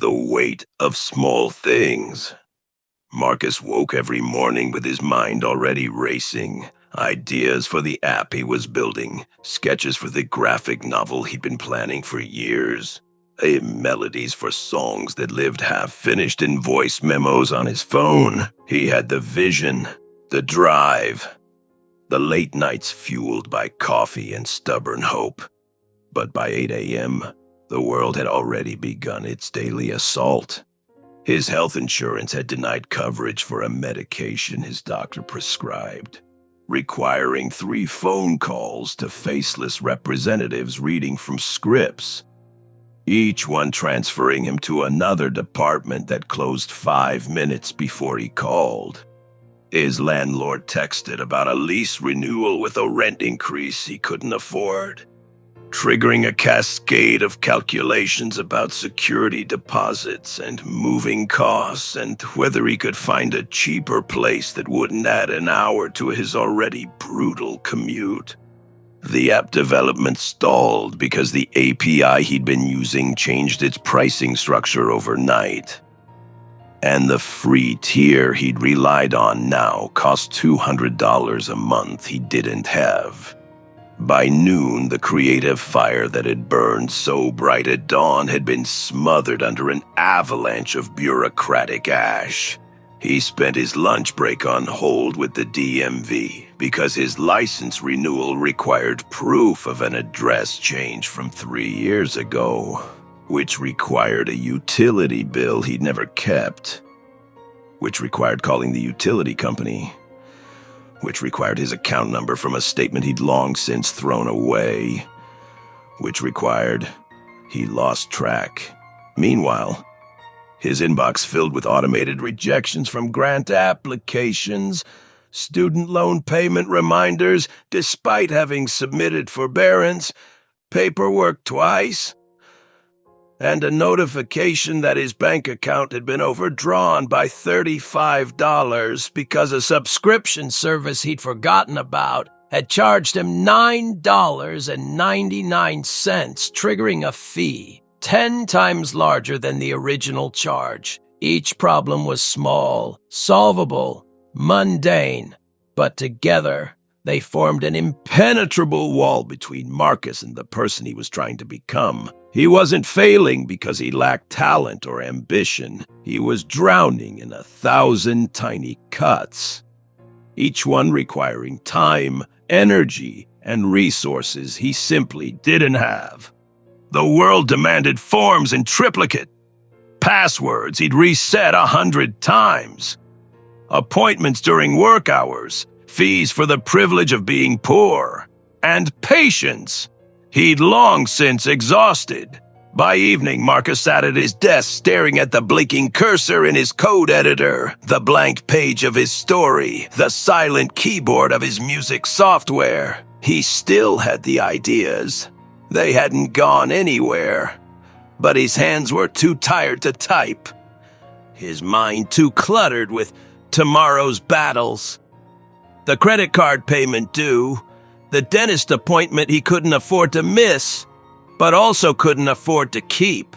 The weight of small things. Marcus woke every morning with his mind already racing. Ideas for the app he was building, sketches for the graphic novel he'd been planning for years, melodies for songs that lived half-finished in voice memos on his phone. He had the vision, the drive, the late nights fueled by coffee and stubborn hope. But by 8 a.m., the world had already begun its daily assault. His health insurance had denied coverage for a medication his doctor prescribed, requiring 3 phone calls to faceless representatives reading from scripts, each one transferring him to another department that closed 5 minutes before he called. His landlord texted about a lease renewal with a rent increase he couldn't afford, triggering a cascade of calculations about security deposits and moving costs and whether he could find a cheaper place that wouldn't add an hour to his already brutal commute. The app development stalled because the API he'd been using changed its pricing structure overnight. And the free tier he'd relied on now cost $200 a month he didn't have. By noon, the creative fire that had burned so bright at dawn had been smothered under an avalanche of bureaucratic ash. He spent his lunch break on hold with the DMV because his license renewal required proof of an address change from 3 years ago, which required a utility bill he'd never kept, which required calling the utility company, which required his account number from a statement he'd long since thrown away, which required he lost track. Meanwhile, his inbox filled with automated rejections from grant applications, student loan payment reminders despite having submitted forbearance, paperwork twice, and a notification that his bank account had been overdrawn by $35 because a subscription service he'd forgotten about had charged him $9.99, triggering a fee 10 times larger than the original charge. Each problem was small, solvable, mundane, but together they formed an impenetrable wall between Marcus and the person he was trying to become. He wasn't failing because he lacked talent or ambition. He was drowning in 1,000 tiny cuts, each one requiring time, energy, and resources he simply didn't have. The world demanded forms in triplicate, passwords he'd reset 100 times, appointments during work hours, fees for the privilege of being poor, and patience he'd long since exhausted. By evening, Marcus sat at his desk staring at the blinking cursor in his code editor, the blank page of his story, the silent keyboard of his music software. He still had the ideas. They hadn't gone anywhere, but his hands were too tired to type, his mind too cluttered with tomorrow's battles. The credit card payment due, the dentist appointment he couldn't afford to miss, but also couldn't afford to keep,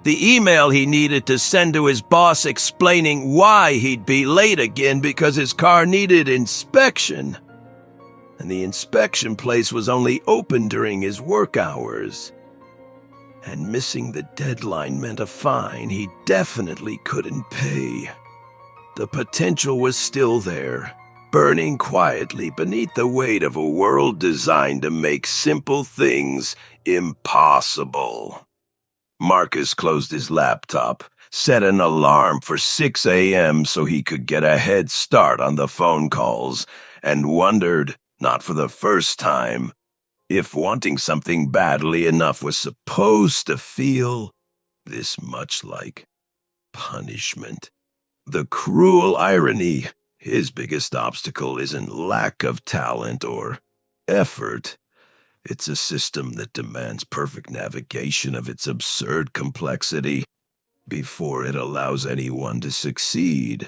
the email he needed to send to his boss explaining why he'd be late again because his car needed inspection, and the inspection place was only open during his work hours. And missing the deadline meant a fine he definitely couldn't pay. The potential was still there, burning quietly beneath the weight of a world designed to make simple things impossible. Marcus closed his laptop, set an alarm for 6 a.m. so he could get a head start on the phone calls, and wondered, not for the first time, if wanting something badly enough was supposed to feel this much like punishment. The cruel irony, his biggest obstacle isn't lack of talent or effort. It's a system that demands perfect navigation of its absurd complexity before it allows anyone to succeed.